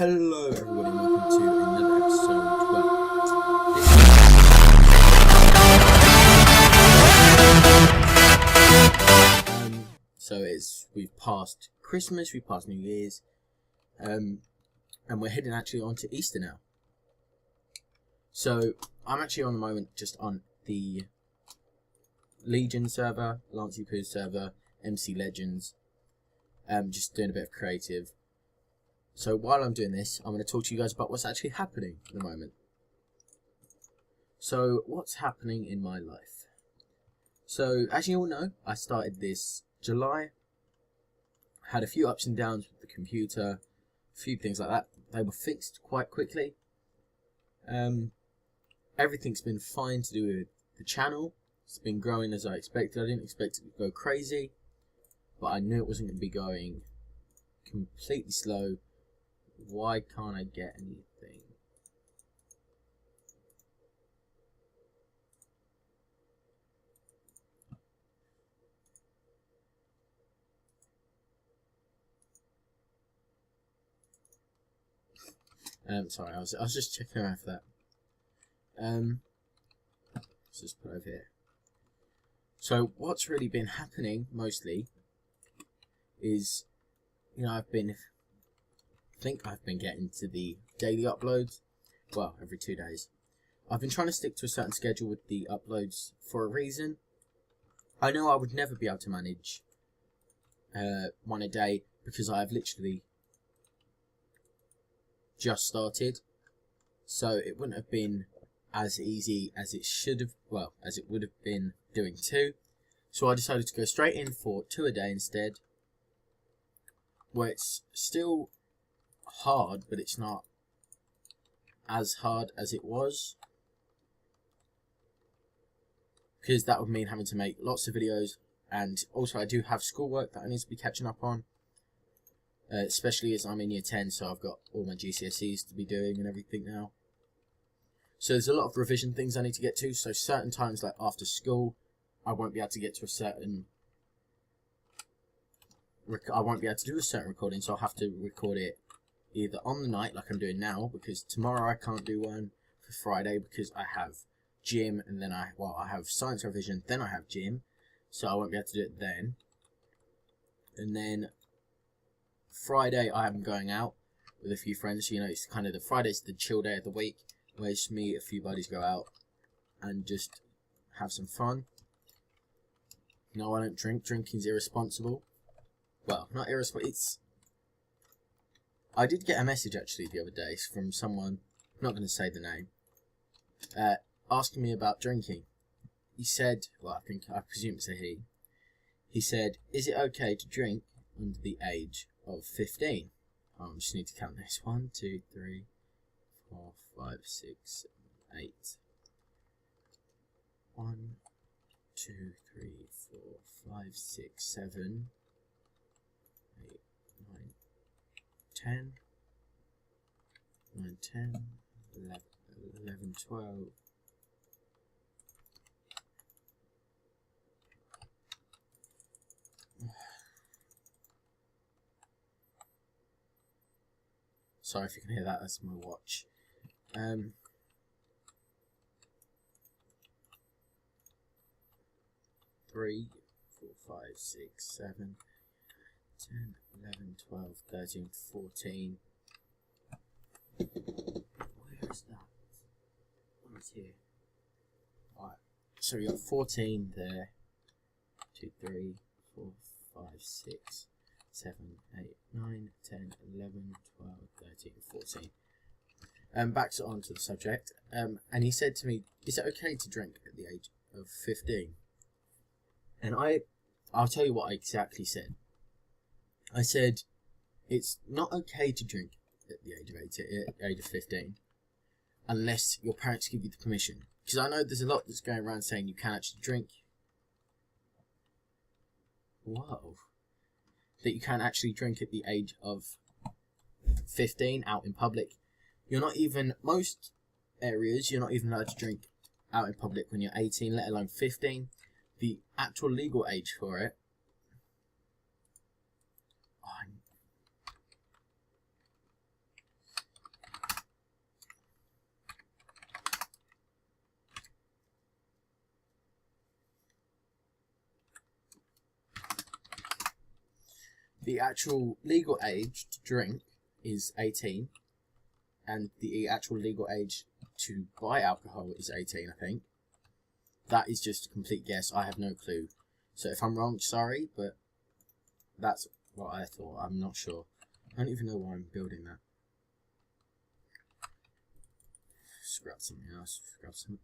Hello everybody and welcome to another episode. We've passed Christmas, we've passed New Year's, and we're heading actually on to Easter now. So I'm actually on the moment just on the Legion server, Lancey Poo server, MC Legends, just doing a bit of creative. So while I'm doing this, I'm going to talk to you guys about what's actually happening at the moment. So what's happening in my life? So as you all know, I started this July. Had a few ups and downs with the computer, a few things like that. They were fixed quite quickly. Everything's been fine to do with the channel. It's been growing as I expected. I didn't expect it to go crazy, but I knew it wasn't going to be going completely slow. Why can't I get anything? Sorry, I was just checking around for that. Let's just put over here. So what's really been happening mostly is, you know, I think I've been getting to the daily uploads. Well, every 2 days. I've been trying to stick to a certain schedule with the uploads for a reason. I know I would never be able to manage one a day because I have literally just started, so it wouldn't have been as easy as it should have, well, as it would have been doing 2. So I decided to go straight in for 2 a day instead, where it's still hard, but it's not as hard as it was, because that would mean having to make lots of videos, and also I do have schoolwork that I need to be catching up on. Especially as I'm in year 10, so I've got all my GCSEs to be doing and everything now. So there's a lot of revision things I need to get to, so certain times, like after school, I won't be able to get to a certain... I won't be able to do a certain recording, so I'll have to record it either on the night, like I'm doing now, because tomorrow I can't do one for Friday, because I have gym, and then I have science revision, then I have gym, so I won't be able to do it then. And then Friday I am going out with a few friends. You know, it's kind of Friday's the chill day of the week, where it's me, a few buddies go out and just have some fun. No, I don't drink. Drinking's irresponsible. Well, not irresponsible. I did get a message actually the other day from someone, I'm not going to say the name, asking me about drinking. He said, well, I presume it's a he. He said, is it okay to drink under the age of 15? I just need to count this. 1, 2, 3, 4, 5, 6, 7, 8. 1, 2, 3, 4, 5, 6, 7, 8, 9, 10, 9, 10, 11, 12. Sorry if you can hear that, that's my watch. 3, 4, 5, 6, 7, 10, 11, 12, 13, 14. Where is that? Oh, it's here. Alright, so we got 14 there. 2, 3, 4, 5, 6, 7, 8, 9, 10, 11, 12, 13, 14. Back onto the subject. And he said to me, is it okay to drink at the age of 15? And I'll tell you what I exactly said. I said, it's not okay to drink at the age of 15, unless your parents give you the permission. Because I know there's a lot that's going around saying you can actually drink. Whoa. That you can actually drink at the age of 15 out in public. You're not even, most areas, you're not even allowed to drink out in public when you're 18, let alone 15. The actual legal age for it, the actual legal age to drink is 18, and the actual legal age to buy alcohol is 18, I think. That is just a complete guess. I have no clue. So if I'm wrong, sorry, but that's what I thought. I'm not sure. I don't even know why I'm building that. Just grab something else. Grab some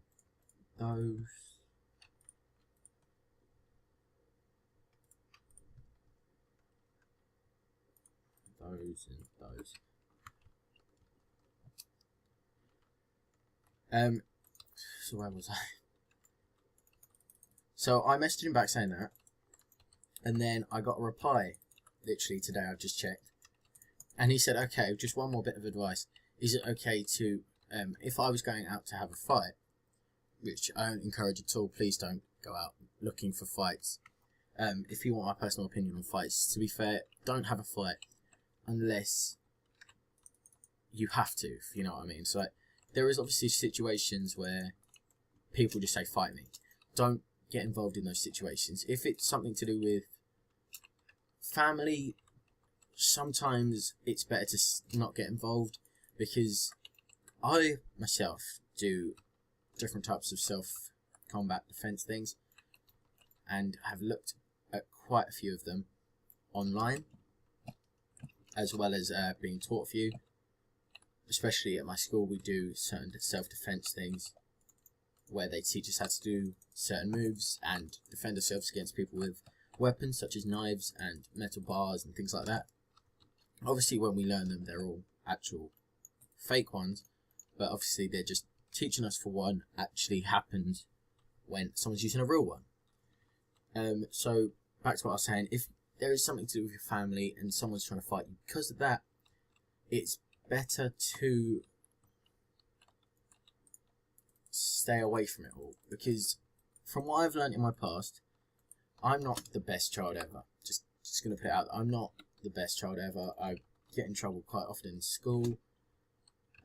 of those. Those and those. So where was I? So I messaged him back saying that, and then I got a reply literally today. I've just checked, and he said, okay, just one more bit of advice. Is it okay to, if I was going out to have a fight, which I don't encourage at all, please don't go out looking for fights. If you want my personal opinion on fights, to be fair, don't have a fight unless you have to, if you know what I mean. So like, there is obviously situations where people just say, fight me. Don't get involved in those situations. If it's something to do with family, sometimes it's better to not get involved, because I myself do different types of self-combat defense things and have looked at quite a few of them online, as well as being taught a few. Especially at my school, we do certain self-defense things where they teach us how to do certain moves and defend ourselves against people with weapons such as knives and metal bars and things like that. Obviously when we learn them, they're all actual fake ones, but obviously they're just teaching us for what actually happens when someone's using a real one. So back to what I was saying, if there is something to do with your family and someone's trying to fight you because of that, it's better to stay away from it all, because from what I've learned in my past, I'm not the best child ever. Just gonna put it out, I'm not the best child ever. I get in trouble quite often in school.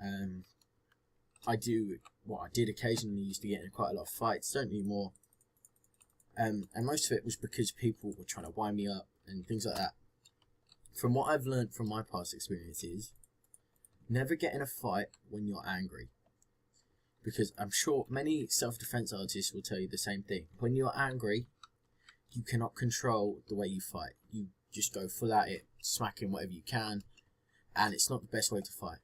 I did occasionally used to get in quite a lot of fights, don't anymore. And most of it was because people were trying to wind me up and things like that. From what I've learned from my past experiences, never get in a fight when you're angry. Because I'm sure many self-defense artists will tell you the same thing. When you're angry, you cannot control the way you fight. You just go full at it, smacking whatever you can, and it's not the best way to fight.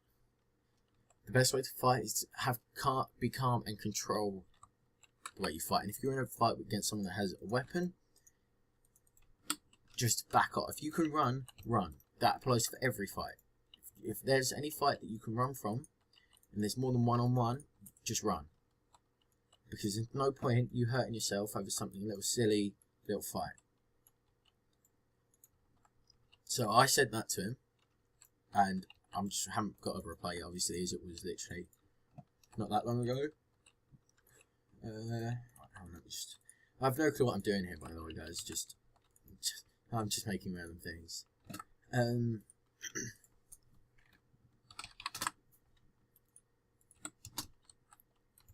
The best way to fight is to be calm and control the way you fight. And if you're in a fight against someone that has a weapon, just back off. If you can run, run. That applies for every fight. If there's any fight that you can run from, and there's more than one-on-one, just run. Because there's no point you hurting yourself over something a little silly, little fight. So I said that to him, and I haven't got a reply yet, obviously, as it was literally not that long ago. I have no clue what I'm doing here, by the way, guys. I'm just making random things.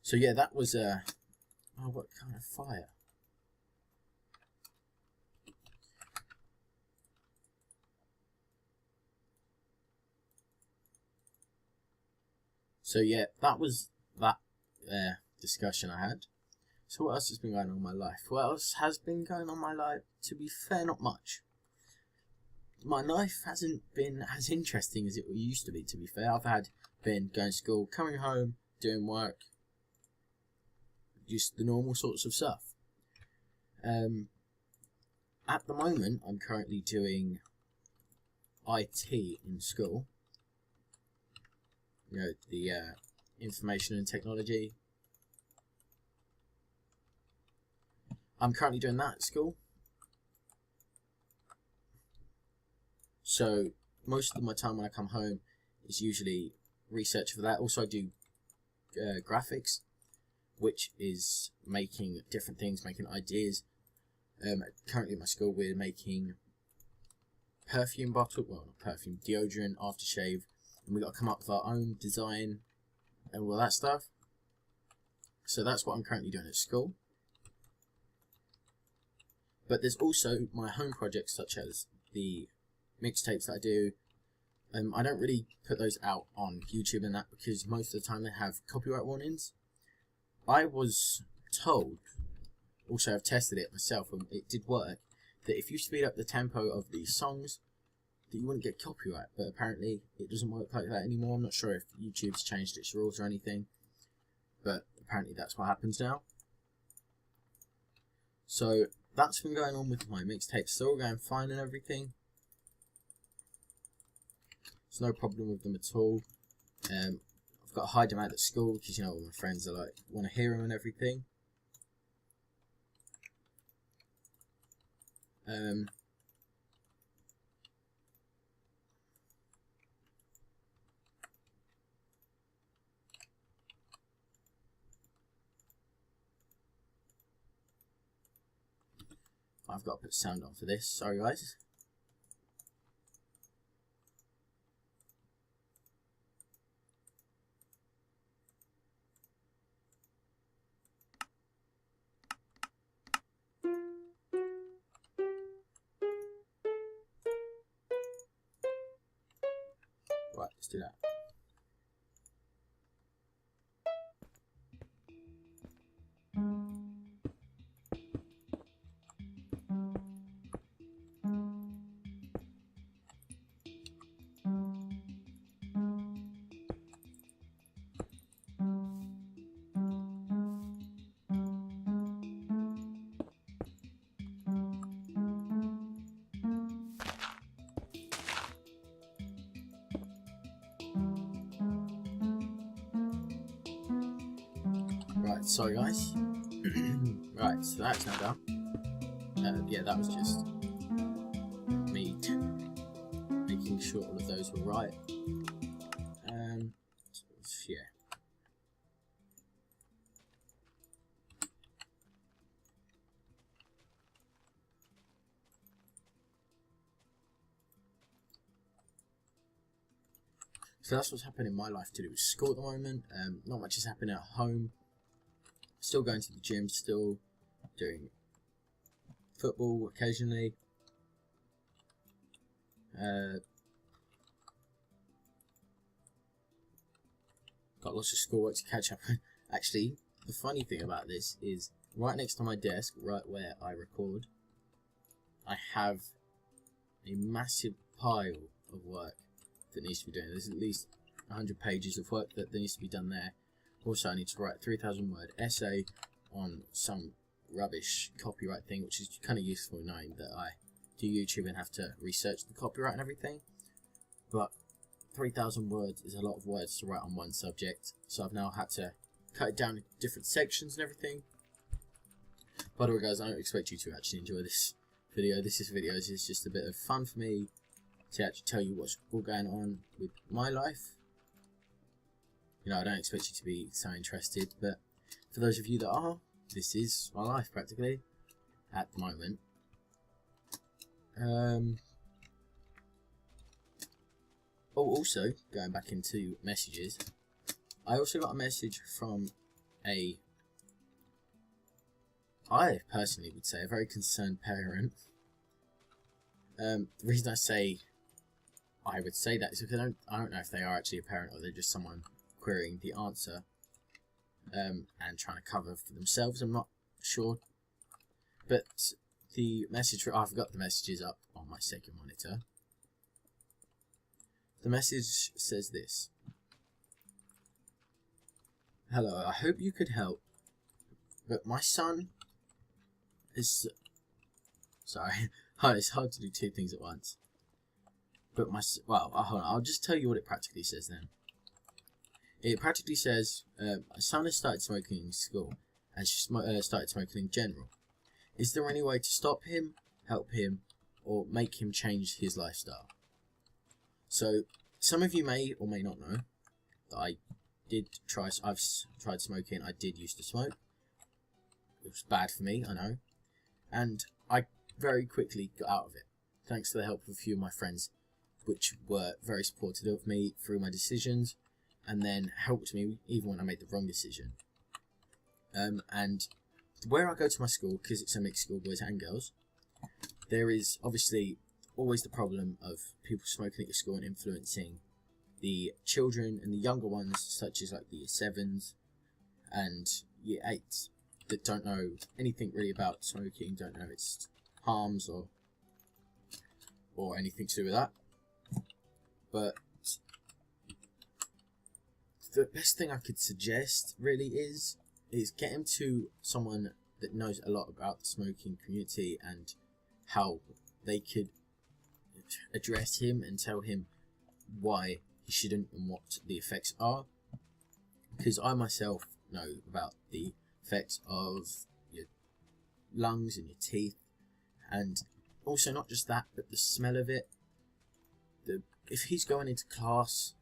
So yeah, that was oh, what kind of fire? So yeah, that was that discussion I had. So what else has been going on in my life? What else has been going on in my life? To be fair, not much. My life hasn't been as interesting as it used to be, to be fair. I've been going to school, coming home, doing work, just the normal sorts of stuff. At the moment, I'm currently doing IT in school. You know, the information and technology. I'm currently doing that at school. So most of my time when I come home is usually research for that. Also I do graphics, which is making different things, making ideas. Currently at my school we're making perfume bottle, well not perfume, deodorant, aftershave, and we got to come up with our own design and all that stuff. So that's what I'm currently doing at school. But there's also my home projects, such as the mixtapes that I do. I don't really put those out on YouTube and that because most of the time they have copyright warnings. I was told, also I've tested it myself and it did work, that if you speed up the tempo of these songs that you wouldn't get copyright, but apparently it doesn't work like that anymore. I'm not sure if YouTube's changed its rules or anything, but apparently that's what happens now. So that's been going on with my mixtapes. They're all going fine and everything. There's no problem with them at all. I've got a high demand at school because, you know, all my friends are like, want to hear them and everything. I've got to put sound on for this. Sorry, guys. Right, let's do that. Right, sorry guys. Right, so that's now done. Yeah, that was just me making sure all of those were right. Yeah. So that's what's happening in my life to do with school at the moment. Not much is happening at home. Still going to the gym, still doing football occasionally. Got lots of schoolwork to catch up on. Actually, the funny thing about this is right next to my desk, right where I record, I have a massive pile of work that needs to be done. There's at least 100 pages of work that needs to be done there. Also, I need to write a 3,000 word essay on some rubbish copyright thing, which is kind of useful knowing that I do YouTube and have to research the copyright and everything. But 3,000 words is a lot of words to write on one subject, so I've now had to cut it down into different sections and everything. By the way guys, I don't expect you to actually enjoy this video. This is just a bit of fun for me to actually tell you what's all going on with my life. You know, I don't expect you to be so interested, but for those of you that are, this is my life practically at the moment. Also, going back into messages, I also got a message from I personally would say, a very concerned parent. The reason I say I would say that is because I don't know if they are actually a parent or they're just someone querying the answer and trying to cover for themselves. I'm not sure. But the message, I've got the messages up on my second monitor. The message says this: "Hello, I hope you could help, but my son is..." Sorry, it's hard to do two things at once. But well, hold on, I'll just tell you what it practically says then. It practically says, my son has started smoking in school, and started smoking in general. Is there any way to stop him, help him, or make him change his lifestyle? So, some of you may or may not know that I've tried smoking. I did used to smoke. It was bad for me, I know. And I very quickly got out of it, thanks to the help of a few of my friends, which were very supportive of me through my decisions, and then helped me even when I made the wrong decision. And where I go to my school, because it's a mixed school, boys and girls, there is obviously always the problem of people smoking at your school and influencing the children and the younger ones, such as like the year 7s and year 8s, that don't know anything really about smoking, don't know its harms or anything to do with that. But the best thing I could suggest really is get him to someone that knows a lot about the smoking community and how they could address him and tell him why he shouldn't and what the effects are. Because I myself know about the effects of your lungs and your teeth, and also not just that, but the smell of it. If he's going into class,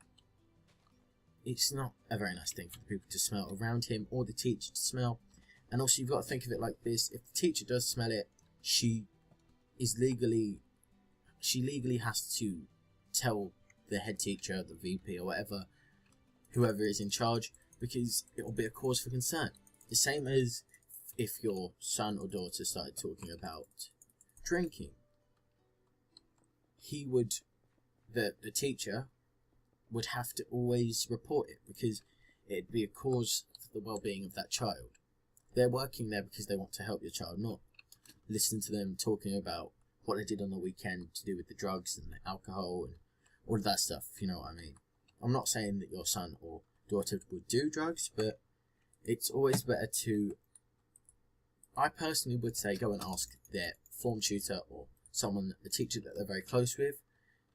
it's not a very nice thing for the people to smell around him, or the teacher to smell. And also you've got to think of it like this: if the teacher does smell it, she legally has to tell the head teacher, the VP or whoever is in charge, because it will be a cause for concern. The same as if your son or daughter started talking about drinking, the teacher would have to always report it, because it'd be a cause for the well-being of that child. They're working there because they want to help your child, not listen to them talking about what they did on the weekend to do with the drugs and the alcohol and all of that stuff, if you know what I mean. I'm not saying that your son or daughter would do drugs, but it's always better to, I personally would say, go and ask their form tutor or someone, a teacher that they're very close with,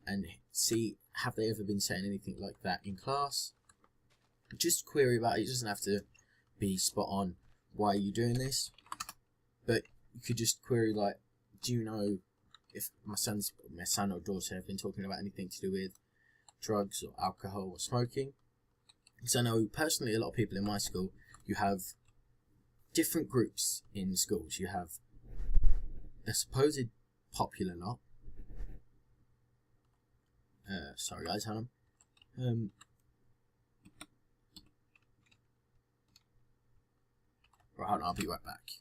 and see, have they ever been saying anything like that in class? Just query about it. It doesn't have to be spot on, why are you doing this? But you could just query, like, do you know if my son or daughter have been talking about anything to do with drugs or alcohol or smoking? Because I know personally a lot of people in my school, you have different groups in schools. You have the supposed popular lot. Sorry guys, hold on. Right, hold on, I'll be right back.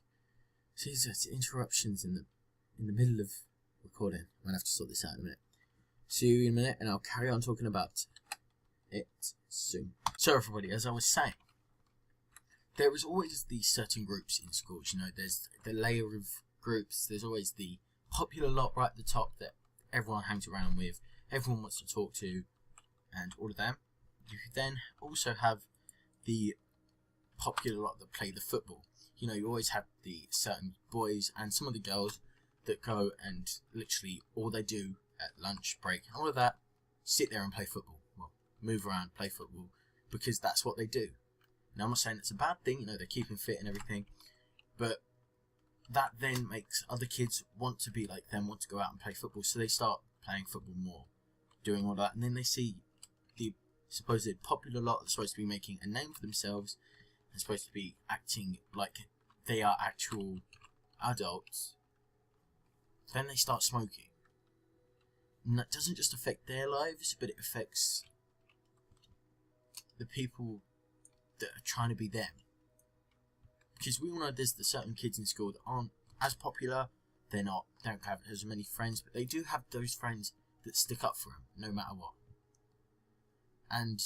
See, there's interruptions in the middle of recording. I'm gonna have to sort this out in a minute. See you in a minute, and I'll carry on talking about it soon. So everybody, as I was saying, there is always these certain groups in schools. You know, there's the layer of groups. There's always the popular lot right at the top that everyone hangs around with, everyone wants to talk to, and all of them. You then also have the popular lot that play the football. You know, you always have the certain boys and some of the girls that go and literally all they do at lunch break and all of that, sit there and play football. Well, move around, play football, because that's what they do. Now, I'm not saying it's a bad thing, you know, they're keeping fit and everything, but that then makes other kids want to be like them, want to go out and play football, so they start playing football more, doing all that, and then they see the supposed popular lot that's supposed to be making a name for themselves and supposed to be acting like they are actual adults. Then they start smoking. And that doesn't just affect their lives, but it affects the people that are trying to be them. Because we all know there's the certain kids in school that aren't as popular, don't have as many friends, but they do have those friends that stick up for them no matter what. And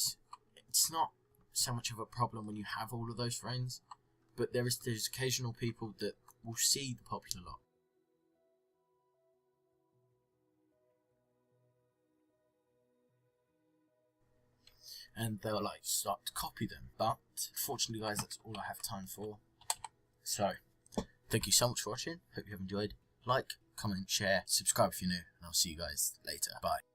it's not so much of a problem when you have all of those friends, but there's occasional people that will see the popular lot. And they'll like start to copy them. But fortunately guys, that's all I have time for. So thank you so much for watching. Hope you have enjoyed. Like, comment, share, subscribe if you're new, and I'll see you guys later. Bye.